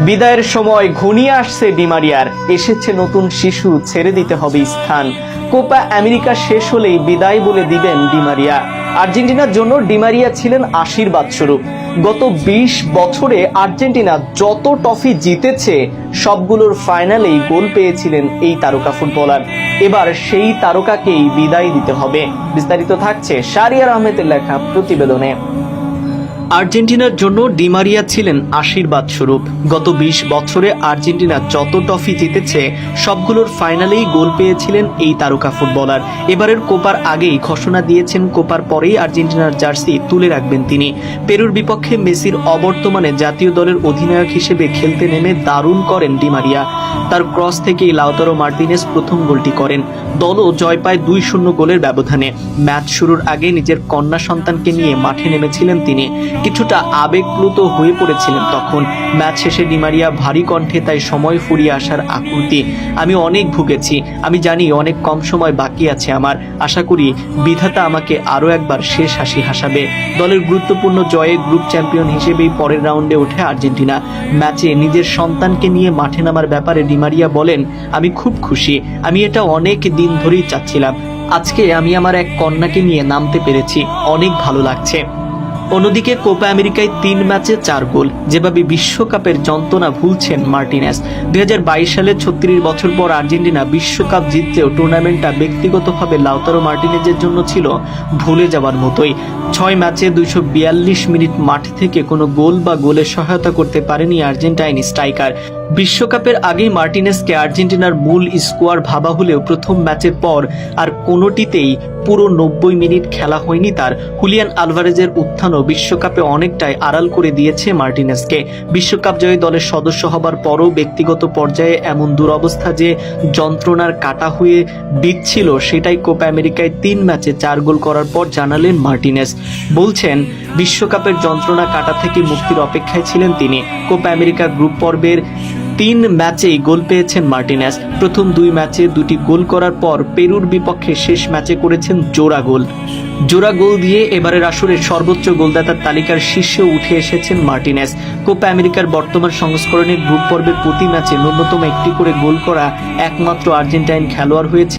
বিদায়ের সময় ঘনিয়ে আসছে ডিমারিয়ার, এসেছে নতুন শিশু, ছেড়ে দিতে হবে স্থান। কোপা আমেরিকা শেষ হলেই বিদায় বলে দিবেন ডিমারিয়া। আর্জেন্টিনার জন্য ডিমারিয়া ছিলেন আশীর্বাদ স্বরূপ। গত 20 বছরে আর্জেন্টিনা যত ট্রফি জিতেছে সবগুলোর ফাইনালেই গোল পেয়েছিলেন এই তারকা ফুটবলার। এবার সেই তারকাকেই বিদায় দিতে হবে। বিস্তারিত থাকছে শাহরিয়ার আহমেদের লেখা প্রতিবেদনে। আর্জেন্টিনার জন্য ডিমারিয়া ছিলেন আশীর্বাদ স্বরূপ। গত 20 বছরে আর্জেন্টিনা যত ট্রফি জিতেছে সবগুলোর ফাইনালেই গোল পেয়েছিলেন এই তারকা ফুটবলার। এবারের কোপার আগেই ঘোষণা দিয়েছেন কোপার পরেই আর্জেন্টিনার জার্সি তুলে রাখবেন তিনি। পেরুর বিপক্ষে মেসির অবর্তমানে জাতীয় দলের অধিনায়ক হিসেবে খেলতে নেমে দারুণ করেন ডিমারিয়া। তার ক্রস থেকেই লাউতারো মার্টিনেজ প্রথম গোলটি করেন। দলও জয় পায় 2-0 গোলের ব্যবধানে। ম্যাচ শুরুর আগে নিজের কন্যা সন্তানকে নিয়ে মাঠে নেমেছিলেন তিনি। কিছুটা আবেগপ্লুত হয়ে পড়েছিলেন তখন। ম্যাচ শেষে ডিমারিয়া ভারী কণ্ঠে তাই সময় ফুরিয়ে আসার আকুতি। আমি অনেক ভুগেছি, আমি জানি অনেক কম সময় বাকি আছে আমার। আশা করি বিধাতা আমাকে আরো একবার শেষ হাসি হাসাবে। দলের গুরুত্বপূর্ণ জয়ে গ্রুপ চ্যাম্পিয়ন হিসেবেই পরের রাউন্ডে ওঠে আর্জেন্টিনা। ম্যাচে নিজের সন্তানকে নিয়ে মাঠে নামার ব্যাপারে ডিমারিয়া বলেন, আমি খুব খুশি, আমি এটা অনেক দিন ধরেই চাচ্ছিলাম। আজকে আমি আমার এক কন্যাকে নিয়ে নামতে পেরেছি, অনেক ভালো লাগছে। অন্যদিকে কোপা আমেরিকায় 3 ম্যাচে 4 গোল, যেভাবে বিশ্বকাপের যন্ত্রণা ভুলছেন মার্টিনেজ। 2022 সালে 36 বছর পর আর্জেন্টিনা বিশ্বকাপ জিতলেও টুর্নামেন্টটা ব্যক্তিগতভাবে লাউতারো মার্টিনেজের জন্য ছিল ভুলে যাওয়ার মতোই। 6 ম্যাচে 242 মিনিট মাঠ থেকে কোনো গোল বা গোলের সহায়তা করতে পারেনি আর্জেন্টাইন স্ট্রাইকার। বিশ্বকাপের আগেই মার্টিনেজকে আর্জেন্টিনার মূল স্কোয়ার ভাবা হলেও প্রথম ম্যাচের পর আর কোনোটিতেই পুরো 90 মিনিট খেলা হয়নি তার। হুলিয়ান আলভারেজের উত্থানও বিশ্বকাপে অনেকটাই আড়াল করে দিয়েছে মার্টিনেজকে। বিশ্বকাপ জয়ী দলের সদস্য হবার পরও ব্যক্তিগত পর্যায়ে এমন দুরবস্থা যে যন্ত্রণার কাটা হয়ে বিচ্ছিল, সেটাই কোপা আমেরিকায় 3 ম্যাচে 4 গোল করার পর জানালেন মার্টিনেজ। বলছেন, বিশ্বকাপের যন্ত্রণা কাটা থেকে মুক্তির অপেক্ষায় ছিলেন তিনি। কোপা আমেরিকা গ্রুপ পর্বের 3 ম্যাচেই গোল পেয়েছেন মার্টিনেজ। প্রথম 2 ম্যাচে 2টি গোল করার পর পেরুর বিপক্ষে শেষ ম্যাচে করেছেন জোড়া গোল দিয়ে এবারের আসরের সর্বোচ্চ গোলদাতার তালিকার শীর্ষে উঠে এসেছেন মার্টিনেজ। কোপা আমেরিকার বর্তমান সংস্করণে গ্রুপ পর্বের প্রতি ম্যাচে ন্যূনতম একটি করে গোল করা একমাত্র আর্জেন্টাইন খেলোয়াড় হয়েছে